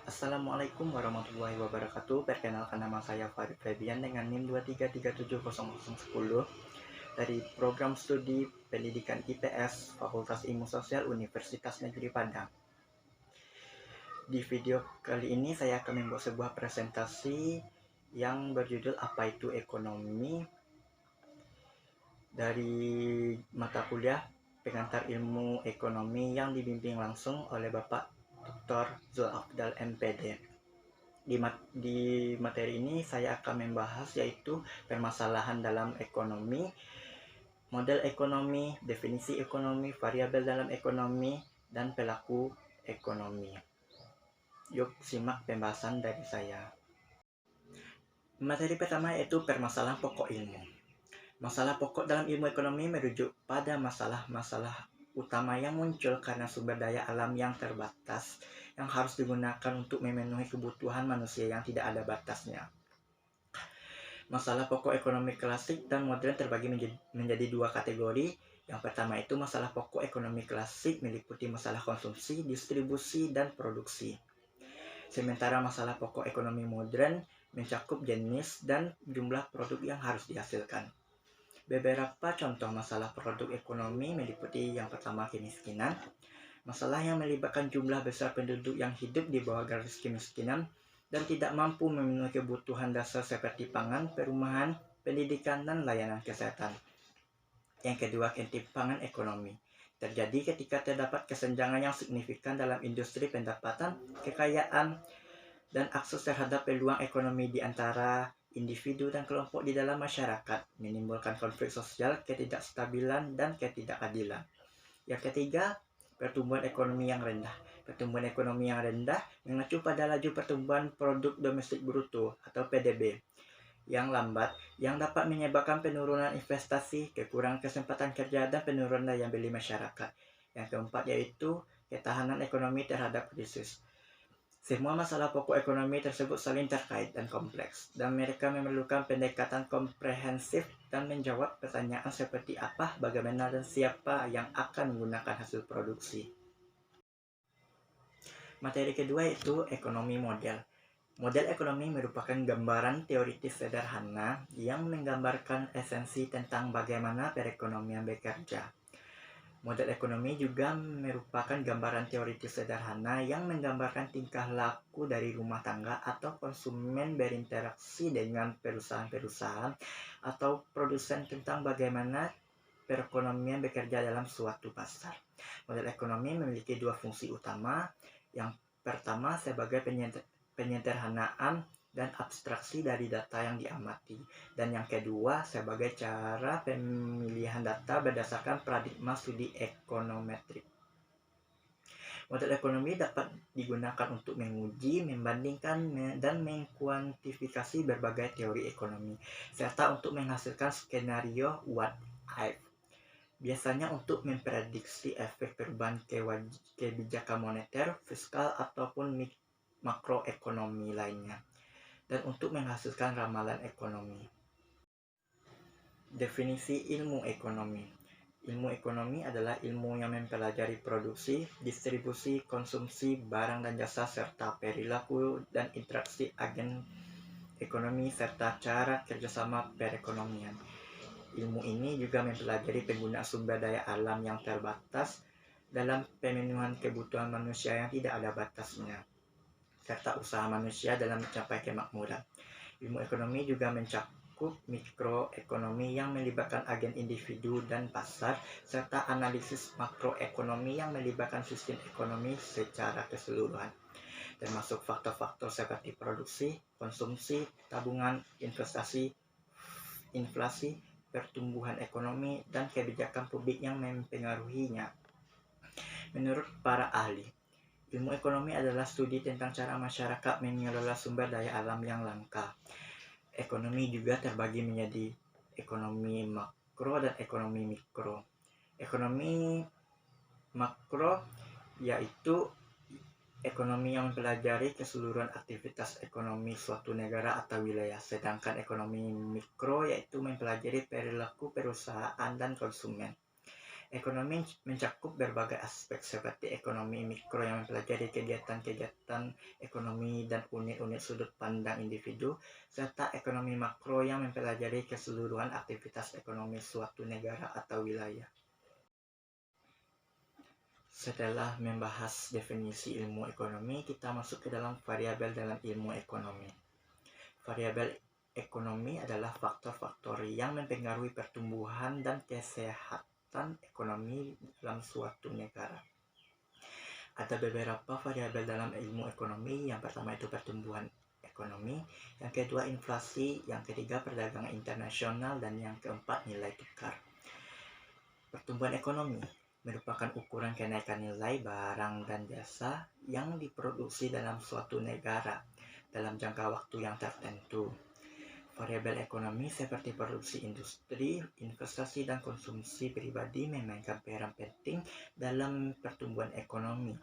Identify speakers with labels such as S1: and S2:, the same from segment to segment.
S1: Assalamualaikum warahmatullahi wabarakatuh. Perkenalkan, nama saya Farid Febian dengan NIM 2337010 dari program studi pendidikan IPS Fakultas Ilmu Sosial Universitas Negeri Padang. Di video kali ini saya akan membuat sebuah presentasi yang berjudul "Apa itu Ekonomi?" dari mata kuliah pengantar ilmu ekonomi yang dibimbing langsung oleh Bapak Dr. Zul Afdal MPD. Di materi ini saya akan membahas yaitu permasalahan dalam ekonomi, model ekonomi, definisi ekonomi, variabel dalam ekonomi, dan pelaku ekonomi. Yuk simak pembahasan dari saya. Materi pertama yaitu permasalahan pokok ilmu. Masalah pokok dalam ilmu ekonomi merujuk pada masalah-masalah utama yang muncul karena sumber daya alam yang terbatas yang harus digunakan untuk memenuhi kebutuhan manusia yang tidak ada batasnya. Masalah pokok ekonomi klasik dan modern terbagi menjadi dua kategori. Yang pertama itu masalah pokok ekonomi klasik meliputi masalah konsumsi, distribusi, dan produksi. Sementara masalah pokok ekonomi modern mencakup jenis dan jumlah produk yang harus dihasilkan. Beberapa contoh masalah produk ekonomi meliputi yang pertama kemiskinan, masalah yang melibatkan jumlah besar penduduk yang hidup di bawah garis kemiskinan dan tidak mampu memenuhi kebutuhan dasar seperti pangan, perumahan, pendidikan, dan layanan kesehatan. Yang kedua, ketimpangan ekonomi. Terjadi ketika terdapat kesenjangan yang signifikan dalam industri pendapatan, kekayaan, dan akses terhadap peluang ekonomi di antara individu dan kelompok di dalam masyarakat, menimbulkan konflik sosial, ketidakstabilan, dan ketidakadilan. Yang ketiga, pertumbuhan ekonomi yang rendah. Pertumbuhan ekonomi yang rendah mengacu pada laju pertumbuhan produk domestik bruto atau PDB yang lambat, yang dapat menyebabkan penurunan investasi, kekurangan kesempatan kerja, dan penurunan daya beli masyarakat. Yang keempat yaitu ketahanan ekonomi terhadap krisis. Semua masalah pokok ekonomi tersebut saling terkait dan kompleks, dan mereka memerlukan pendekatan komprehensif dan menjawab pertanyaan seperti apa, bagaimana, dan siapa yang akan menggunakan hasil produksi. Materi kedua yaitu ekonomi model. Model ekonomi merupakan gambaran teoritis sederhana yang menggambarkan esensi tentang bagaimana perekonomian bekerja. Model ekonomi juga merupakan gambaran teoritis sederhana yang menggambarkan tingkah laku dari rumah tangga atau konsumen berinteraksi dengan perusahaan-perusahaan atau produsen tentang bagaimana perekonomian bekerja dalam suatu pasar. Model ekonomi memiliki dua fungsi utama. Yang pertama sebagai penyederhanaan dan abstraksi dari data yang diamati, dan yang kedua sebagai cara pemilihan data berdasarkan paradigma studi ekonometrik. Model ekonomi dapat digunakan untuk menguji, membandingkan, dan mengkuantifikasi berbagai teori ekonomi, serta untuk menghasilkan skenario what if, biasanya untuk memprediksi efek perubahan kebijakan moneter, fiskal, ataupun makroekonomi lainnya, dan untuk menghasilkan ramalan ekonomi. Definisi ilmu ekonomi. Ilmu ekonomi adalah ilmu yang mempelajari produksi, distribusi, konsumsi, barang dan jasa, serta perilaku dan interaksi agen ekonomi, serta cara kerjasama perekonomian. Ilmu ini juga mempelajari penggunaan sumber daya alam yang terbatas dalam pemenuhan kebutuhan manusia yang tidak ada batasnya, serta usaha manusia dalam mencapai kemakmuran. Ilmu ekonomi juga mencakup mikroekonomi yang melibatkan agen individu dan pasar, serta analisis makroekonomi yang melibatkan sistem ekonomi secara keseluruhan, termasuk faktor-faktor seperti produksi, konsumsi, tabungan, investasi, inflasi, pertumbuhan ekonomi, dan kebijakan publik yang mempengaruhinya. Menurut para ahli, ilmu ekonomi adalah studi tentang cara masyarakat mengelola sumber daya alam yang langka. Ekonomi juga terbagi menjadi ekonomi makro dan ekonomi mikro. Ekonomi makro yaitu ekonomi yang mempelajari keseluruhan aktivitas ekonomi suatu negara atau wilayah, sedangkan ekonomi mikro yaitu mempelajari perilaku perusahaan dan konsumen. Ekonomi mencakup berbagai aspek seperti ekonomi mikro yang mempelajari kegiatan-kegiatan ekonomi dan unit-unit sudut pandang individu, serta ekonomi makro yang mempelajari keseluruhan aktivitas ekonomi suatu negara atau wilayah. Setelah membahas definisi ilmu ekonomi, kita masuk ke dalam variabel dalam ilmu ekonomi. Variabel ekonomi adalah faktor-faktor yang mempengaruhi pertumbuhan dan kesehatan ekonomi dalam suatu negara. Ada beberapa variabel dalam ilmu ekonomi. Yang pertama itu pertumbuhan ekonomi, yang kedua inflasi, yang ketiga perdagangan internasional, dan yang keempat nilai tukar. Pertumbuhan ekonomi merupakan ukuran kenaikan nilai barang dan jasa yang diproduksi dalam suatu negara dalam jangka waktu yang tertentu. Variabel ekonomi seperti produksi industri, investasi, dan konsumsi pribadi memainkan peran penting dalam pertumbuhan ekonomi.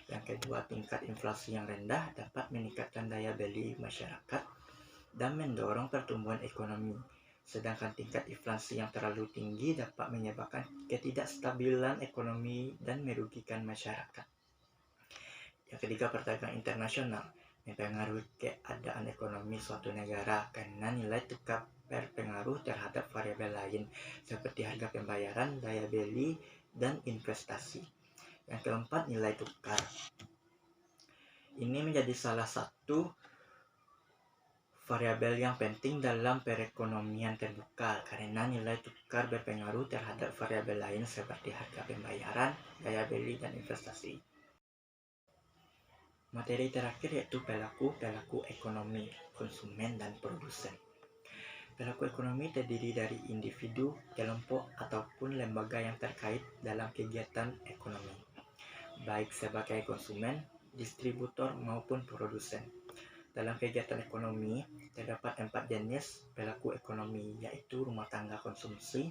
S1: Yang kedua, tingkat inflasi yang rendah dapat meningkatkan daya beli masyarakat dan mendorong pertumbuhan ekonomi. Sedangkan tingkat inflasi yang terlalu tinggi dapat menyebabkan ketidakstabilan ekonomi dan merugikan masyarakat. Yang ketiga, perdagangan internasional mempengaruhi keadaan ekonomi suatu negara karena nilai tukar berpengaruh terhadap variabel lain seperti harga pembayaran, daya beli, dan investasi. Yang keempat, nilai tukar. Ini menjadi salah satu variabel yang penting dalam perekonomian terbuka karena nilai tukar berpengaruh terhadap variabel lain seperti harga pembayaran, daya beli, dan investasi. Materi terakhir yaitu pelaku ekonomi, konsumen, dan produsen. Pelaku ekonomi terdiri dari individu, kelompok, ataupun lembaga yang terkait dalam kegiatan ekonomi, baik sebagai konsumen, distributor, maupun produsen. Dalam kegiatan ekonomi, terdapat 4 jenis pelaku ekonomi, yaitu rumah tangga konsumsi,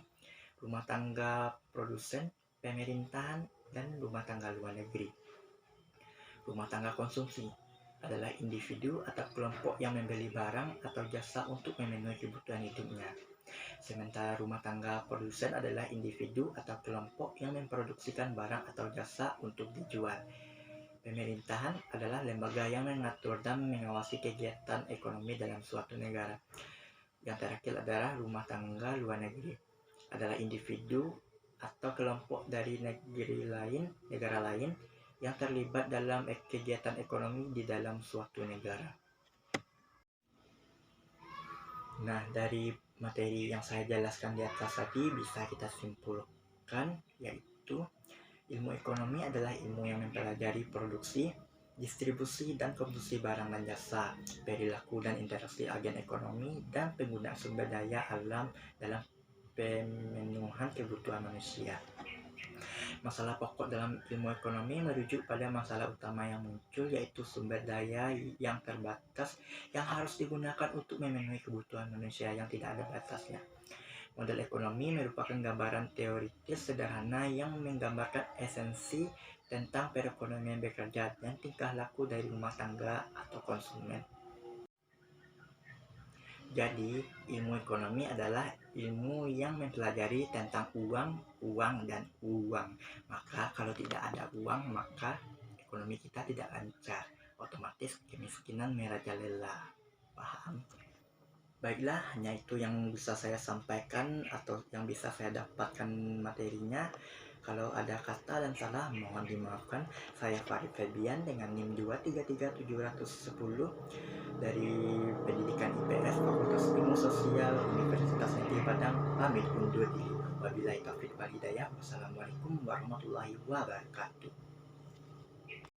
S1: rumah tangga produsen, pemerintahan, dan rumah tangga luar negeri. Rumah tangga konsumsi adalah individu atau kelompok yang membeli barang atau jasa untuk memenuhi kebutuhan hidupnya. Sementara rumah tangga produsen adalah individu atau kelompok yang memproduksikan barang atau jasa untuk dijual. Pemerintahan adalah lembaga yang mengatur dan mengawasi kegiatan ekonomi dalam suatu negara. Yang terakhir adalah rumah tangga luar negeri. Adalah individu atau kelompok dari negara lain yang terlibat dalam kegiatan ekonomi di dalam suatu negara. Nah, dari materi yang saya jelaskan di atas tadi bisa kita simpulkan yaitu ilmu ekonomi adalah ilmu yang mempelajari produksi, distribusi, dan konsumsi barang dan jasa, perilaku dan interaksi agen ekonomi, dan penggunaan sumber daya alam dalam pemenuhan kebutuhan manusia. Masalah pokok dalam ilmu ekonomi merujuk pada masalah utama yang muncul, yaitu sumber daya yang terbatas yang harus digunakan untuk memenuhi kebutuhan manusia yang tidak ada batasnya. Model ekonomi merupakan gambaran teoritis sederhana yang menggambarkan esensi tentang perekonomian bekerja dan tingkah laku dari rumah tangga atau konsumen. Jadi, ilmu ekonomi adalah ilmu yang mempelajari tentang uang, dan uang. Maka kalau tidak ada uang, maka ekonomi kita tidak lancar. Otomatis kemiskinan merajalela. Paham? Baiklah, hanya itu yang bisa saya sampaikan atau yang bisa saya dapatkan materinya. Kalau ada kata dan salah, mohon dimaafkan. Saya Farid Febian dengan NIM 233710 dari Pendidikan IPS Fakultas Ilmu Sosial Universitas Negeri Padang, pamit undur diri. Wabillahi taufiq wal hidayah. Wassalamualaikum warahmatullahi wabarakatuh.